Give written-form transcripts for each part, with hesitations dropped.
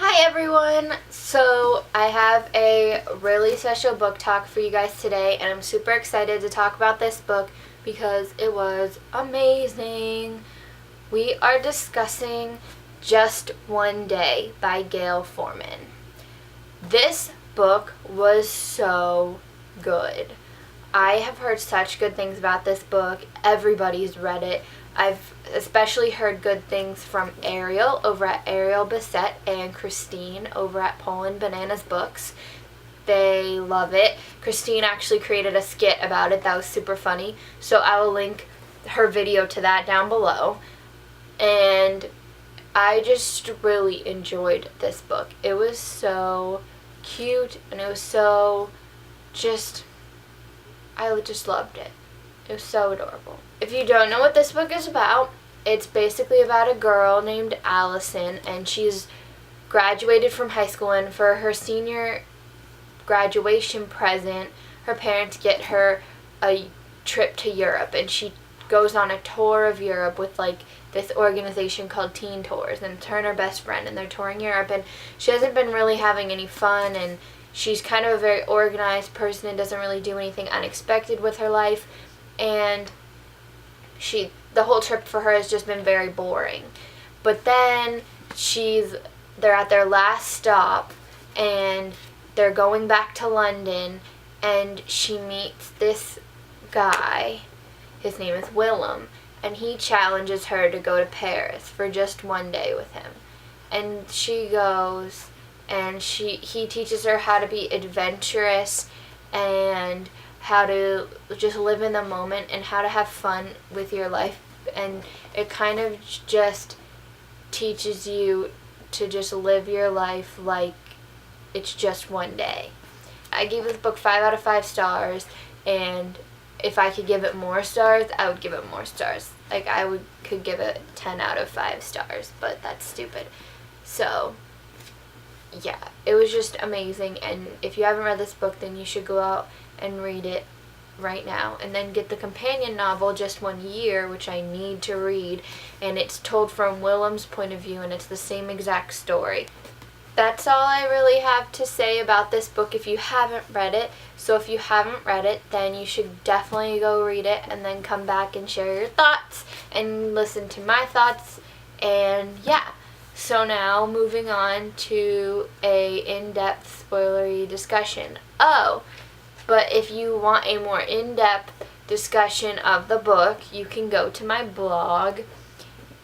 Hi everyone! So I have a really special book talk for you guys today, and I'm super excited to talk about this book because it was amazing. We are discussing Just One Day by Gayle Forman. This book was so good. I have heard such good things about this book. Everybody's read it. I've especially heard good things from Ariel over at Ariel Bissett and Christine over at Poland Bananas Books. They love it. Christine actually created a skit about it that was super funny, so I will link her video to that down below. And I just really enjoyed this book. It was so cute and it was so I just loved it. It was so adorable. If you don't know what this book is about, it's basically about a girl named Allison, and she's graduated from high school, and for her senior graduation present, her parents get her a trip to Europe, and she goes on a tour of Europe with this organization called Teen Tours, and it's her and her best friend, and they're touring Europe, and she hasn't been really having any fun, and she's kind of a very organized person and doesn't really do anything unexpected with her life, and the whole trip for her has just been very boring. But then they're at their last stop, and they're going back to London, and she meets this guy. His name is Willem, and he challenges her to go to Paris for just one day with him. And she goes, and he teaches her how to be adventurous and how to just live in the moment and how to have fun with your life. And it kind of just teaches you to just live your life like it's just one day. I gave this book 5 out of 5 stars, and if I could give it more stars, I would give it more stars. Could give it 10 out of 5 stars, but that's stupid. So yeah, it was just amazing, and if you haven't read this book, then you should go out and read it right now, and then get the companion novel, Just One Year, which I need to read, and it's told from Willem's point of view, and it's the same exact story. That's all I really have to say about this book if you haven't read it. So if you haven't read it, then you should definitely go read it and then come back and share your thoughts and listen to my thoughts. And yeah, so now moving on to a in-depth spoilery discussion. Oh, but if you want a more in-depth discussion of the book, you can go to my blog,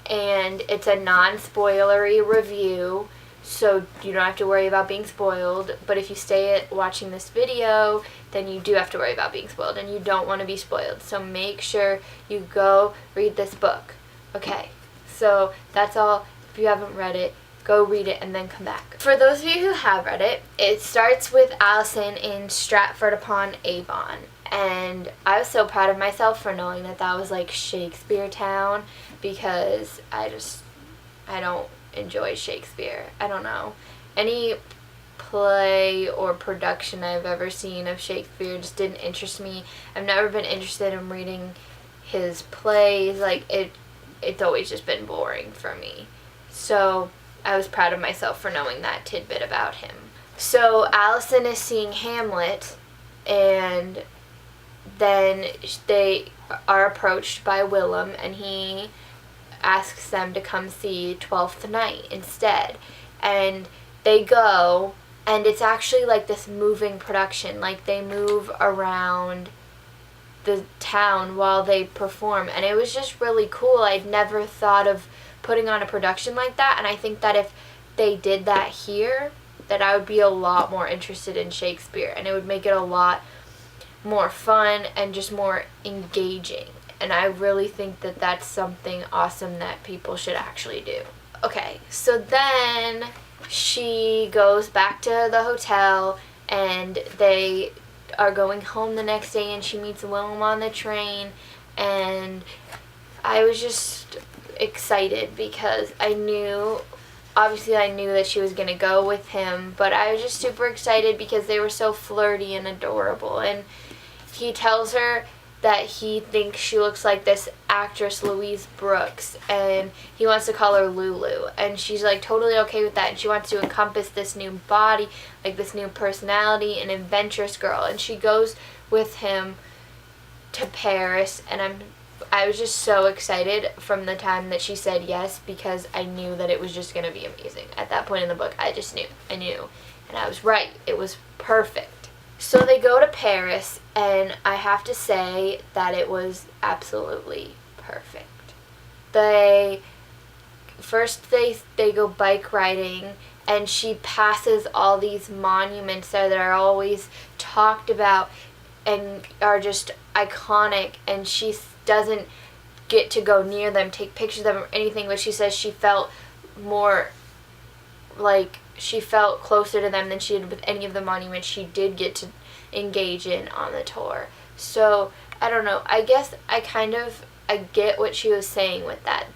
and it's a non-spoilery review, so you don't have to worry about being spoiled. But if you stay watching this video, then you do have to worry about being spoiled, and you don't want to be spoiled. So make sure you go read this book. Okay, so that's all. If you haven't read it, go read it and then come back. For those of you who have read it, it starts with Allison in Stratford-upon-Avon. And I was so proud of myself for knowing that was like Shakespeare Town, because I don't enjoy Shakespeare. I don't know. Any play or production I've ever seen of Shakespeare just didn't interest me. I've never been interested in reading his plays. It's always just been boring for me. So I was proud of myself for knowing that tidbit about him. So Allison is seeing Hamlet, and then they are approached by Willem, and he asks them to come see Twelfth Night instead. And they go, and it's actually like this moving production. Like, they move around the town while they perform, and it was just really cool. I'd never thought of putting on a production like that, and I think that if they did that here, that I would be a lot more interested in Shakespeare, and it would make it a lot more fun and just more engaging. And I really think that that's something awesome that people should actually do. Okay, so then she goes back to the hotel, and they are going home the next day, and she meets Willem on the train, and I was just excited because I knew that she was going to go with him, but I was just super excited because they were so flirty and adorable. And he tells her that he thinks she looks like this actress Louise Brooks, and he wants to call her Lulu, and she's like totally okay with that, and she wants to encompass this new body, like this new personality, an adventurous girl, and she goes with him to Paris, and I was just so excited from the time that she said yes, because I knew that it was just going to be amazing. At that point in the book, I knew, and I was right. It was perfect. So they go to Paris, and I have to say that it was absolutely perfect. First they go bike riding, and she passes all these monuments there that are always talked about and are just iconic, and she doesn't get to go near them, take pictures of them or anything, but she says she felt more like she felt closer to them than she did with any of the monuments she did get to engage in on the tour. So, I don't know. I guess I get what she was saying with that.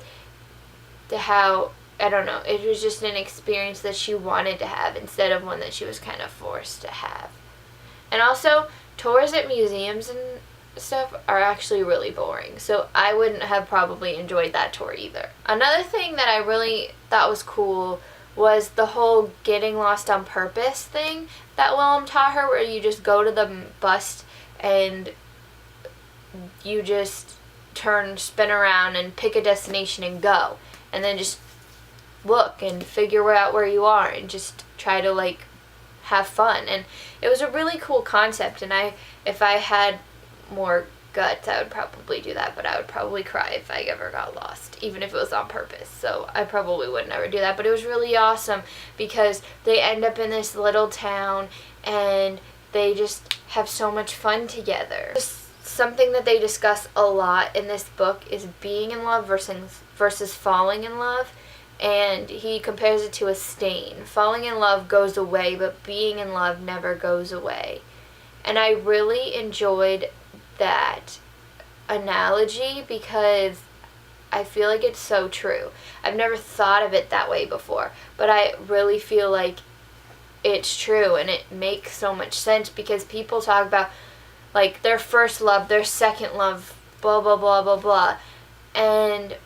I don't know, it was just an experience that she wanted to have instead of one that she was kind of forced to have. And also, tours at museums and stuff are actually really boring, so I wouldn't have probably enjoyed that tour either. Another thing that I really thought was cool was the whole getting lost on purpose thing that Willem taught her, where you just go to the bus and you just spin around and pick a destination and go, and then just look and figure out where you are and just try to like have fun. And it was a really cool concept, and if I had more guts, I would probably do that, but I would probably cry if I ever got lost, even if it was on purpose, so I probably would never do that. But it was really awesome because they end up in this little town and they just have so much fun together. Just something that they discuss a lot in this book is being in love versus falling in love, and he compares it to a stain. Falling in love goes away, but being in love never goes away. And I really enjoyed that analogy because I feel like it's so true. I've never thought of it that way before, but I really feel like it's true, and it makes so much sense because people talk about like their first love, their second love, blah blah blah blah blah, and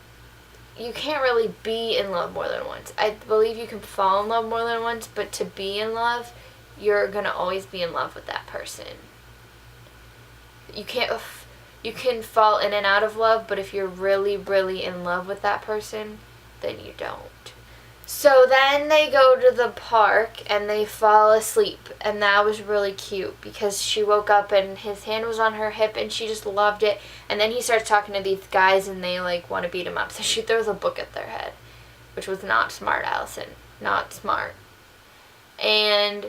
you can't really be in love more than once. I believe you can fall in love more than once, but to be in love, you're gonna always be in love with that person. You can fall in and out of love, but if you're really, really in love with that person, then you don't. So then they go to the park and they fall asleep, and that was really cute because she woke up and his hand was on her hip and she just loved it. And then he starts talking to these guys and they like want to beat him up, so she throws a book at their head, which was not smart, Allison. Not smart. And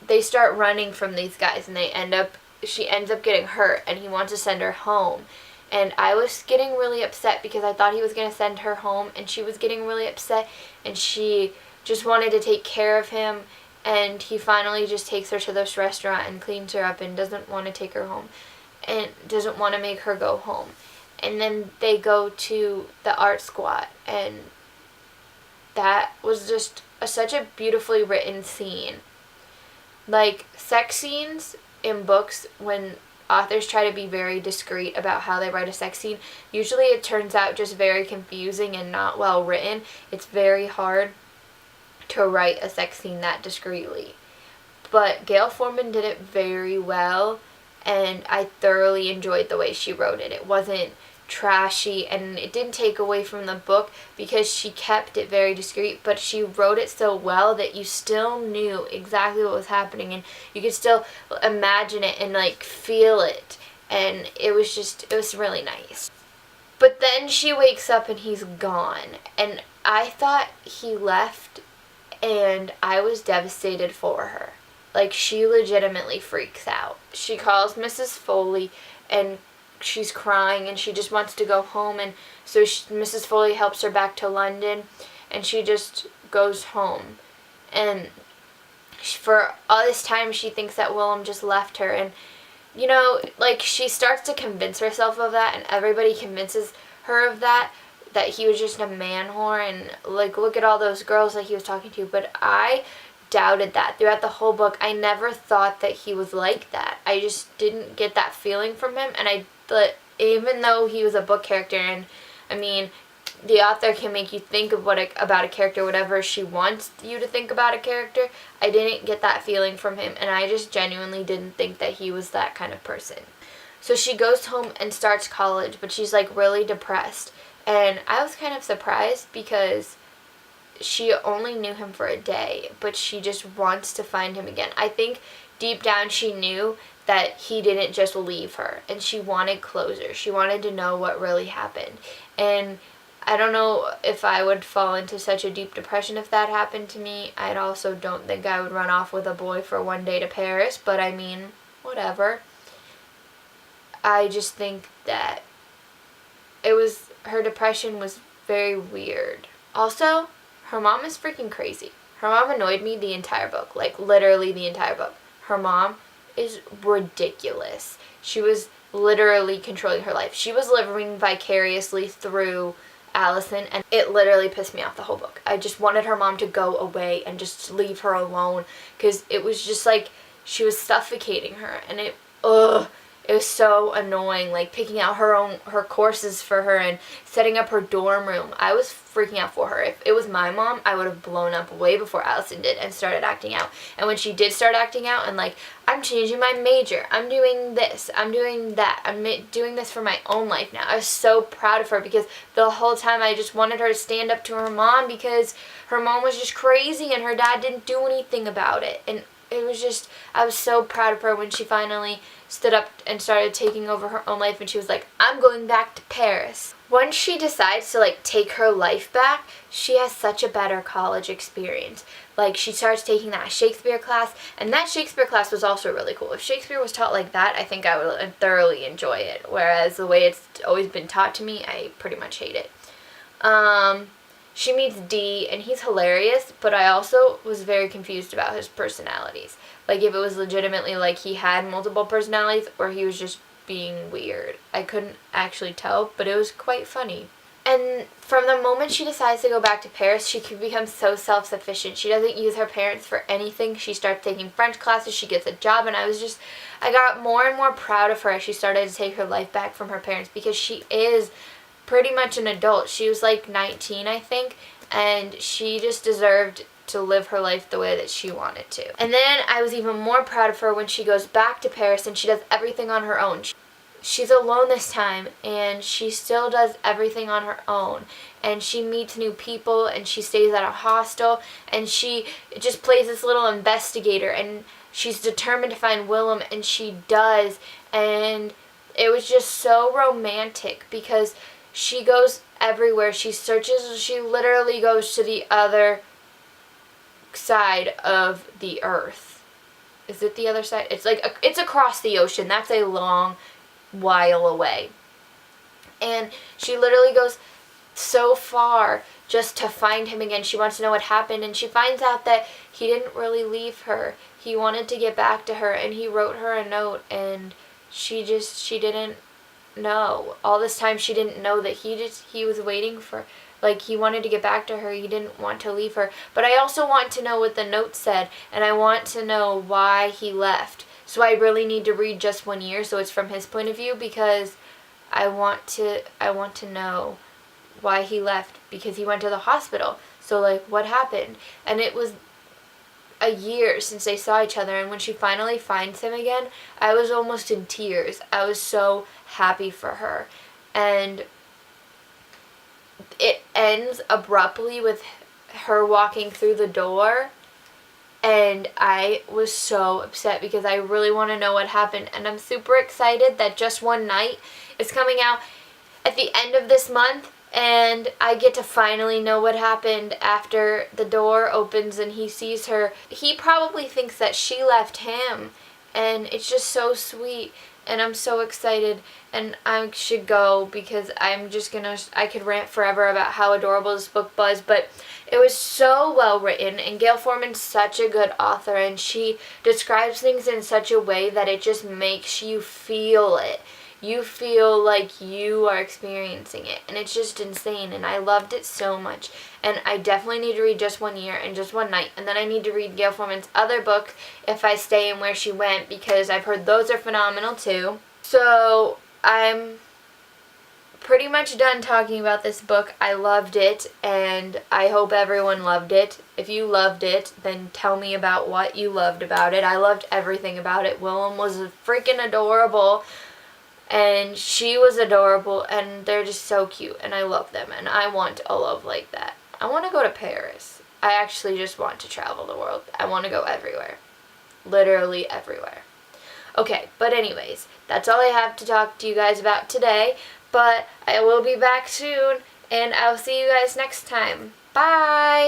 they start running from these guys, and she ends up getting hurt, and he wants to send her home. And I was getting really upset because I thought he was going to send her home, and she was getting really upset, and she just wanted to take care of him, and he finally just takes her to this restaurant and cleans her up and doesn't want to take her home and doesn't want to make her go home. And then they go to the art squad, and that was just such a beautifully written scene. Like, sex scenes in books, when authors try to be very discreet about how they write a sex scene, usually it turns out just very confusing and not well written. It's very hard to write a sex scene that discreetly. But Gayle Forman did it very well, and I thoroughly enjoyed the way she wrote it. It wasn't trashy, and it didn't take away from the book because she kept it very discreet, but she wrote it so well that you still knew exactly what was happening, and you could still imagine it and like feel it, and it was really nice. But then she wakes up and he's gone, and I thought he left, and I was devastated for her. Like, she legitimately freaks out. She calls Mrs. Foley and she's crying and she just wants to go home, and so Mrs. Foley helps her back to London, and she just goes home. And for all this time she thinks that Willem just left her, and you know, like, she starts to convince herself of that, and everybody convinces her of that he was just a man whore, and like, look at all those girls that he was talking to. But I doubted that. Throughout the whole book, I never thought that he was like that. I just didn't get that feeling from him, and I thought, even though he was a book character, and I mean, the author can make you think of about a character whatever she wants you to think about a character, I didn't get that feeling from him, and I just genuinely didn't think that he was that kind of person. So she goes home and starts college, but she's like really depressed, and I was kind of surprised because she only knew him for a day, but she just wants to find him again. I think deep down she knew that he didn't just leave her, and she wanted closure. She wanted to know what really happened. And I don't know if I would fall into such a deep depression if that happened to me. I also don't think I would run off with a boy for one day to Paris, but I mean, whatever. I just think that her depression was very weird. Also, her mom is freaking crazy. Her mom annoyed me the entire book, like literally the entire book. Her mom is ridiculous. She was literally controlling her life. She was living vicariously through Allison, and it literally pissed me off the whole book. I just wanted her mom to go away and just leave her alone, because it was just like she was suffocating her, and it was so annoying, like picking out her courses for her and setting up her dorm room. I was freaking out for her. If it was my mom, I would have blown up way before Allison did and started acting out. And when she did start acting out and like, I'm changing my major, I'm doing this, I'm doing that, I'm doing this for my own life now, I was so proud of her, because the whole time I just wanted her to stand up to her mom, because her mom was just crazy and her dad didn't do anything about it. And it was just, I was so proud of her when she finally stood up and started taking over her own life, and she was like, I'm going back to Paris. Once she decides to like take her life back, she has such a better college experience. Like, she starts taking that Shakespeare class, and that Shakespeare class was also really cool. If Shakespeare was taught like that, I think I would thoroughly enjoy it, whereas the way it's always been taught to me, I pretty much hate it. She meets D, and he's hilarious, but I also was very confused about his personalities. Like, if it was legitimately like he had multiple personalities or he was just being weird. I couldn't actually tell, but it was quite funny. And from the moment she decides to go back to Paris, she can become so self-sufficient. She doesn't use her parents for anything. She starts taking French classes, she gets a job, and I got more and more proud of her as she started to take her life back from her parents, because she is pretty much an adult. She was like 19, I think, and she just deserved to live her life the way that she wanted to. And then I was even more proud of her when she goes back to Paris and she does everything on her own. She's alone this time, and she still does everything on her own, and she meets new people, and she stays at a hostel, and she just plays this little investigator, and she's determined to find Willem, and she does. And it was just so romantic, because she goes everywhere. She searches. She literally goes to the other side of the earth. Is it the other side? It's like it's across the ocean. That's a long while away. And she literally goes so far just to find him again. She wants to know what happened, and she finds out that he didn't really leave her. He wanted to get back to her, and he wrote her a note, and she didn't know. All this time she didn't know that he was waiting for, like, he wanted to get back to her. He didn't want to leave her. But I also want to know what the note said, and I want to know why he left. So I really need to read just 1 year, so it's from his point of view, because I want to know why he left, because he went to the hospital. So, like, what happened? And it was a year since they saw each other, and when she finally finds him again, I was almost in tears. I was so happy for her. And it ends abruptly with her walking through the door, and I was so upset because I really want to know what happened, and I'm super excited that Just One Night is coming out at the end of this month, and I get to finally know what happened after the door opens and he sees her. He probably thinks that she left him, and it's just so sweet, and I'm so excited, and I should go because I could rant forever about how adorable this book was, but it was so well written, and Gayle Forman's such a good author, and she describes things in such a way that it just makes you feel it. you feel like you are experiencing it, and it's just insane, and I loved it so much. And I definitely need to read Just One Year and Just One Night, and then I need to read Gayle Forman's other book, If I Stay and Where She Went, because I've heard those are phenomenal too. So I'm pretty much done talking about this book. I loved it, and I hope everyone loved it. If you loved it, then tell me about what you loved about it. I loved everything about it. Willem was freaking adorable, and she was adorable, and they're just so cute, and I love them, and I want a love like that. I want to go to Paris. I actually just want to travel the world. I want to go everywhere. Literally everywhere. Okay, but anyways, that's all I have to talk to you guys about today. But I will be back soon, and I'll see you guys next time. Bye!